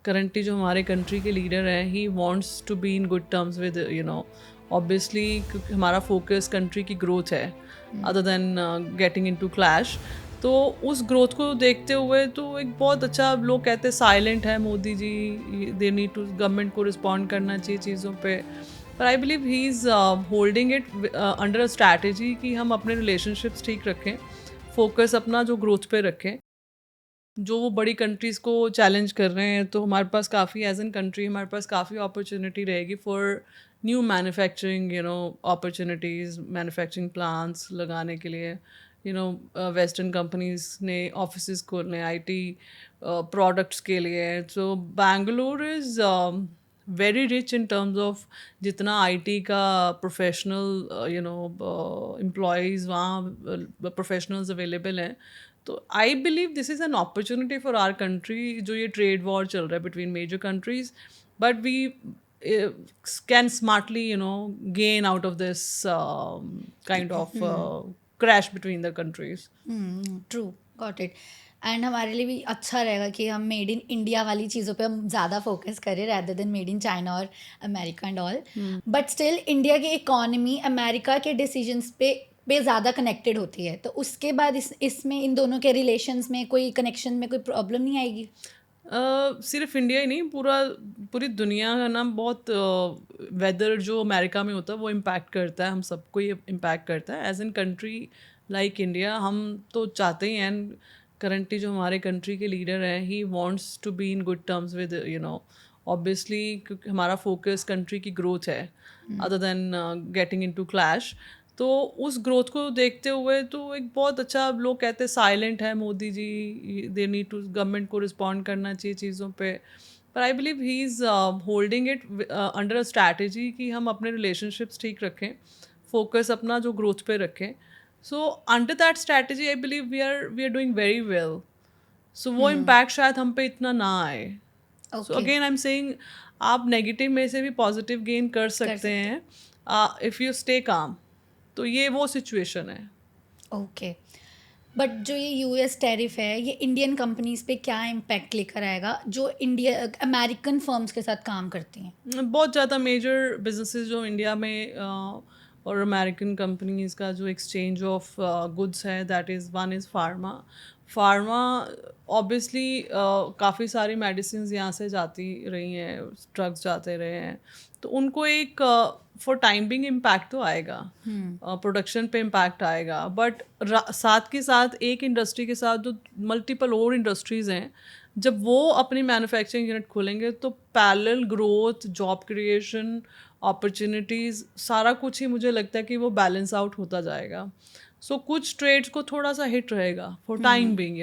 Currently जो हमारे country के लीडर हैं he wants to be in good terms with obviously क्योंकि हमारा फोकस कंट्री की ग्रोथ है other than getting into clash. तो उस ग्रोथ को देखते हुए तो एक बहुत अच्छा, लोग कहते हैं साइलेंट है Modi ji, they need to government को रिस्पॉन्ड करना चाहिए चीज़ों पे। पर I believe he is holding it under a strategy कि हम अपने रिलेशनशिप्स ठीक रखें, फोकस अपना जो ग्रोथ पे रखें। जो वो बड़ी कंट्रीज़ को चैलेंज कर रहे हैं, तो हमारे पास काफ़ी एज़ एन कंट्री हमारे पास काफ़ी अपॉर्च्युनिटी रहेगी for new manufacturing opportunities, manufacturing plants लगाने के लिए। वेस्टर्न कंपनीज़ ने ऑफिसेज़ खोलने आईटी प्रोडक्ट्स के लिए। So Bangalore is very rich in terms of जितना आईटी का प्रोफेशनल एम्प्लॉयज़ वहाँ प्रोफेशनल्स अवेलेबल हैं। तो I believe this is an opportunity for our country, जो ये ट्रेड वॉर चल रहा है between major countries, but we can smartly gain out of this kind of crash between the countries. True, got it. And हमारे लिए भी अच्छा रहेगा कि हम मेड इन इंडिया वाली चीज़ों पे हम ज़्यादा फोकस करें rather than made in China और America and all. But still India की इकोनॉमी अमेरिका के डिसीजंस पे ज़्यादा कनेक्टेड होती है, तो उसके बाद इसमें इन दोनों के रिलेशंस में कोई कनेक्शन में कोई प्रॉब्लम नहीं आएगी? सिर्फ इंडिया ही नहीं, पूरी दुनिया का ना बहुत वेदर जो अमेरिका में होता है वो इम्पैक्ट करता है, हम सबको ये इम्पैक्ट करता है as an country like India. हम तो चाहते ही हैं, करंटली जो हमारे कंट्री के लीडर हैं he wants to be in good terms with obviously क्योंकि हमारा फोकस कंट्री की ग्रोथ है other than getting into clash. तो उस ग्रोथ को देखते हुए तो एक बहुत अच्छा, लोग कहते हैं साइलेंट है Modi ji, they need to government को रिस्पॉन्ड करना चाहिए चीज़ों पे। पर I believe he is holding it under a strategy कि हम अपने रिलेशनशिप्स ठीक रखें, फोकस अपना जो ग्रोथ पे रखें। So under that strategy I believe we are doing very well. So वो इम्पैक्ट शायद हम पे इतना ना आए। So okay, again I am saying, आप नेगेटिव में से भी पॉजिटिव गेन कर कर सकते सकते हैं इफ़ यू स्टे काम। तो ये वो सिचुएशन है। हैं। ओके, बट जो ये यूएस टैरिफ है ये इंडियन कंपनीज पे क्या इम्पैक्ट लेकर आएगा जो इंडिया अमेरिकन फर्म्स के साथ काम करती हैं? बहुत ज़्यादा मेजर बिजनेसेस जो इंडिया में और अमेरिकन कंपनीज का जो एक्सचेंज ऑफ गुड्स है, that is one is pharma. Pharma obviously काफ़ी सारी मेडिसिन यहाँ से जाती रही हैं, ड्रग्स जाते रहे हैं, तो उनको एक फॉर टाइम बिंग इम्पैक्ट तो आएगा, प्रोडक्शन पे इम्पैक्ट आएगा। बट साथ के साथ एक इंडस्ट्री के साथ जो मल्टीपल और इंडस्ट्रीज़ हैं, जब वो अपनी मैन्युफैक्चरिंग यूनिट खोलेंगे तो parallel growth, job creation, opportunities, सारा कुछ ही मुझे लगता है कि वो बैलेंस आउट होता जाएगा। सो कुछ ट्रेड्स को थोड़ा सा हिट रहेगा फॉर टाइम बिंग,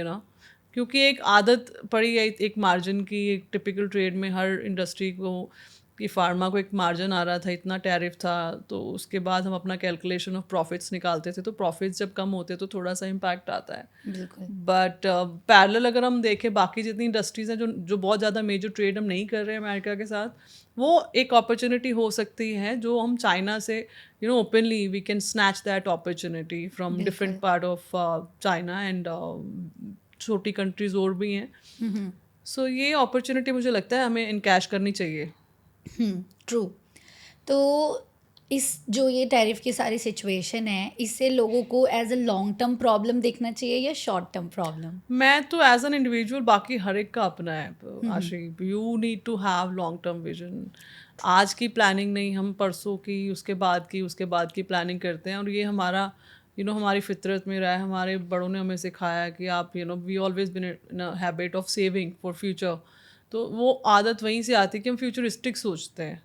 क्योंकि एक आदत पड़ी है एक मार्जिन की। एक टिपिकल ट्रेड में हर इंडस्ट्री को कि फार्मा को एक मार्जिन आ रहा था, इतना टैरिफ था, तो उसके बाद हम अपना कैलकुलेशन ऑफ प्रॉफिट्स निकालते थे, तो प्रॉफिट्स जब कम होते तो थोड़ा सा इम्पैक्ट आता है। बिल्कुल। बट पैरेलल अगर हम देखें बाकी जितनी इंडस्ट्रीज हैं जो जो बहुत ज़्यादा मेजर ट्रेड हम नहीं कर रहे हैं अमेरिका के साथ, वो एक अपॉर्चुनिटी हो सकती है जो हम चाइना से openly we can snatch that opportunity from different बिल्कुल। पार्ट ऑफ चाइना एंड छोटी कंट्रीज और भी हैं। सो ये अपॉर्चुनिटी मुझे लगता है हमें इनकैश करनी चाहिए। ट्रू। तो इस जो ये टैरिफ की सारी सिचुएशन है इससे लोगों को as a long term problem देखना चाहिए या शॉर्ट टर्म प्रॉब्लम? मैं तो एज एन इंडिविजुअल, बाकी हर एक का अपना है Ashi, you need to have long term vision. आज की प्लानिंग नहीं, हम परसों की, उसके बाद की प्लानिंग करते हैं, और ये हमारा हमारी फितरत में रहा है। हमारे बड़ों ने हमें सिखाया कि आप we always been in habit of saving for future. तो वो आदत वहीं से आती है कि हम फ्यूचरिस्टिक सोचते हैं।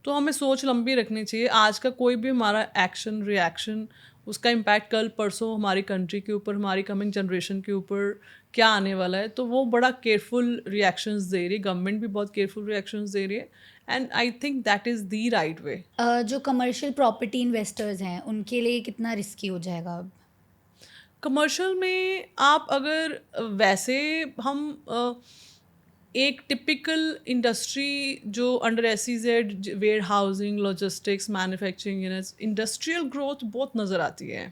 तो हमें सोच लंबी रखनी चाहिए। आज का कोई भी हमारा एक्शन रिएक्शन, उसका इम्पैक्ट कल परसों हमारी कंट्री के ऊपर, हमारी कमिंग जनरेशन के ऊपर क्या आने वाला है। तो वो बड़ा केयरफुल रिएक्शंस दे रही है, गवर्नमेंट भी बहुत केयरफुल रिएक्शंस दे रही है, and I think that is the right way. जो कमर्शियल प्रॉपर्टी इन्वेस्टर्स हैं उनके लिए कितना रिस्की हो जाएगा अब? कमर्शियल में आप अगर वैसे हम एक टिपिकल इंडस्ट्री जो under SEZ, warehousing, logistics, manufacturing units, industrial growth बहुत नज़र आती है।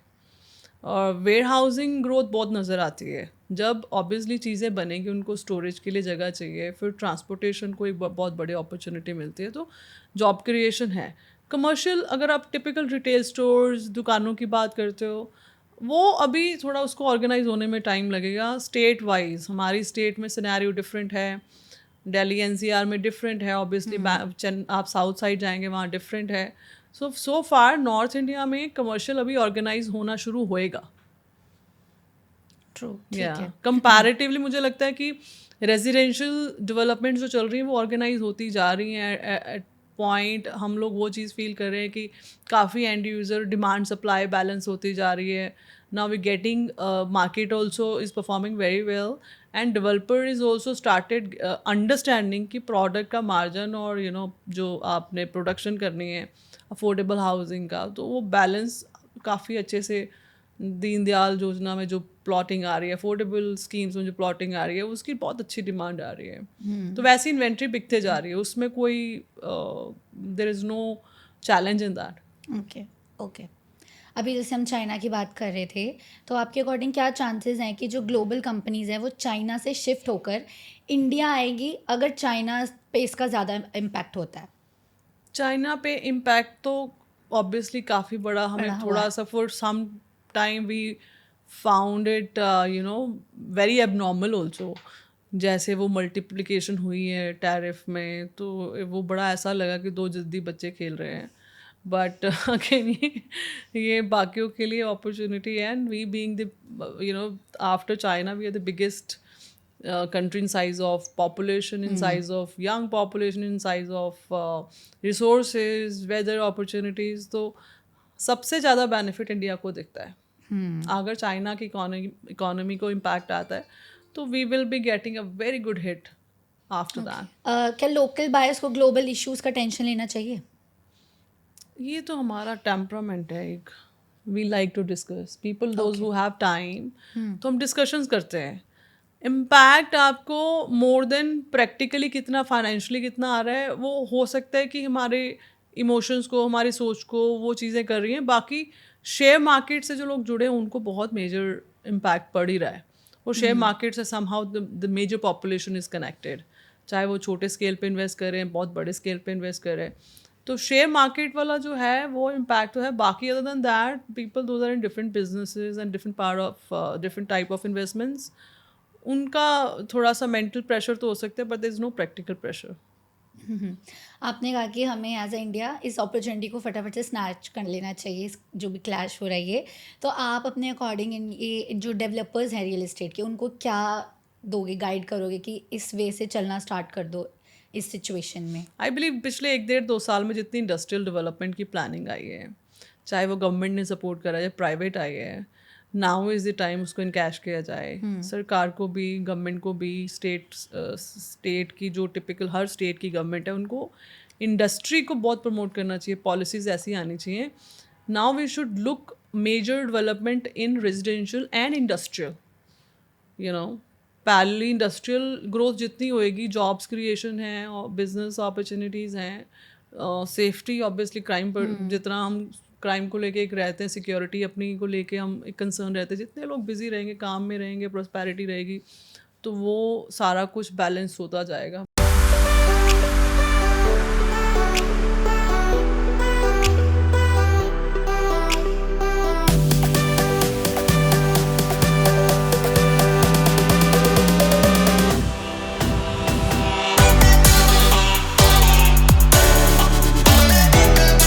और वेयर हाउसिंग ग्रोथ बहुत नज़र आती है। जब ऑब्वियसली चीज़ें बनेंगी, उनको स्टोरेज के लिए जगह चाहिए, फिर ट्रांसपोर्टेशन को एक बहुत बड़ी अपॉर्चुनिटी मिलती है, तो जॉब क्रिएशन है। कमर्शियल, अगर आप टिपिकल रिटेल स्टोर्स, दुकानों की बात करते हो, वो अभी थोड़ा उसको ऑर्गेनाइज होने में टाइम लगेगा। स्टेट वाइज हमारी स्टेट में सिनेरियो डिफरेंट है, दिल्ली एनसीआर में डिफरेंट है, ऑब्वियसली आप साउथ साइड जाएंगे वहाँ डिफरेंट है। सो फार नॉर्थ इंडिया में कमर्शियल अभी ऑर्गेनाइज होना शुरू होएगा। ट्रू, या ठीक है। कंपैरेटिवली मुझे लगता है कि रेजिडेंशियल डेवलपमेंट जो चल रही है वो ऑर्गेनाइज होती जा रही हैं। एट पॉइंट हम लोग वो चीज़ फील कर रहे हैं कि काफ़ी end user demand supply balance होती जा रही है। Now we getting market also is performing very well, and developer is also started understanding कि प्रोडक्ट का मार्जिन और जो आपने प्रोडक्शन करनी है अफोर्डेबल हाउसिंग का, तो वो बैलेंस काफ़ी अच्छे से दीनदयाल योजना में जो प्लॉटिंग आ रही है, अफोर्डेबल स्कीम्स में जो प्लॉटिंग आ रही है, उसकी बहुत अच्छी डिमांड आ रही है। तो वैसी इन्वेंट्री बिकते जा रही है, उसमें कोई there is no challenge in that. Okay, okay. अभी जैसे हम चाइना की बात कर रहे थे, तो आपके अकॉर्डिंग क्या चांसेस हैं कि जो ग्लोबल कंपनीज हैं वो चाइना से शिफ्ट होकर इंडिया आएगी अगर चाइना पे इसका ज़्यादा इम्पैक्ट होता है? चाइना पे इम्पैक्ट तो ऑब्वियसली काफ़ी बड़ा, हमें पड़ा हुआ थोड़ा है। सा for some time we found it very abnormal also. जैसे वो मल्टीप्लिकेशन हुई है टैरिफ में, तो वो बड़ा ऐसा लगा कि दो जिद्दी बच्चे खेल रहे हैं। बट अगेन ये बाकियों के लिए अपॉर्चुनिटी है, and we being the after China we are the biggest country in size of population, in size of young population, in size of resources, weather opportunities, तो सबसे ज़्यादा बेनिफिट इंडिया को दिखता है। अगर चाइना की इकोनॉमी को इम्पैक्ट आता है तो we will be getting a very good hit after that. क्या लोकल बायर्स को ग्लोबल इश्यूज का टेंशन लेना चाहिए? ये तो हमारा टेम्परामेंट है एक, we like to discuss people those who have time, तो हम डिस्कशंस करते हैं। इम्पैक्ट आपको मोर देन प्रैक्टिकली कितना, फाइनेंशियली कितना आ रहा है, वो हो सकता है कि हमारे इमोशंस को, हमारी सोच को वो चीज़ें कर रही हैं। बाकी शेयर मार्केट से जो लोग जुड़े हैं उनको बहुत मेजर इम्पैक्ट पड़ ही रहा है, और शेयर मार्केट से somehow the major population is connected, चाहे वो छोटे स्केल पे इन्वेस्ट करें, बहुत बड़े स्केल पे इन्वेस्ट करें। तो शेयर मार्केट वाला जो है वो इम्पैक्ट तो है। बाकी other than that people those are in different businesses and different part of different type of investments, उनका थोड़ा सा मेंटल प्रेशर तो हो सकता है, but there is no practical pressure. आपने कहा कि हमें एज अ इंडिया इस अपॉर्चुनिटी को फटाफट से स्नैच कर लेना चाहिए, जो भी क्लैश हो रही है। तो आप अपने अकॉर्डिंग ये जो डेवलपर्स हैं रियल एस्टेट के, उनको क्या दोगे, गाइड करोगे कि इस वे से चलना स्टार्ट कर दो इस सिचुएशन में? आई बिलीव पिछले 1 1.5 2 साल में जितनी इंडस्ट्रियल डेवलपमेंट की प्लानिंग आई है, चाहे वो गवर्नमेंट ने सपोर्ट करा है या प्राइवेट आई है, नाउ इज़ द टाइम उसको इनकैश किया जाए। सरकार को भी, गवर्नमेंट को भी, स्टेट की जो टिपिकल हर स्टेट की गवर्नमेंट है उनको इंडस्ट्री को बहुत प्रमोट करना चाहिए, पॉलिसीज़ ऐसी आनी चाहिए। Now we should look major development in residential and industrial, parallelly industrial growth जितनी होएगी, जॉब्स क्रिएशन है और बिजनेस अपॉर्चुनिटीज़ हैं, सेफ्टी ऑब्वियसली, क्राइम पर जितना हम क्राइम को लेके एक रहते हैं, सिक्योरिटी अपनी को लेके हम एक कंसर्न रहते हैं, जितने लोग बिजी रहेंगे, काम में रहेंगे, प्रोस्पेरिटी रहेगी, तो वो सारा कुछ बैलेंस होता जाएगा।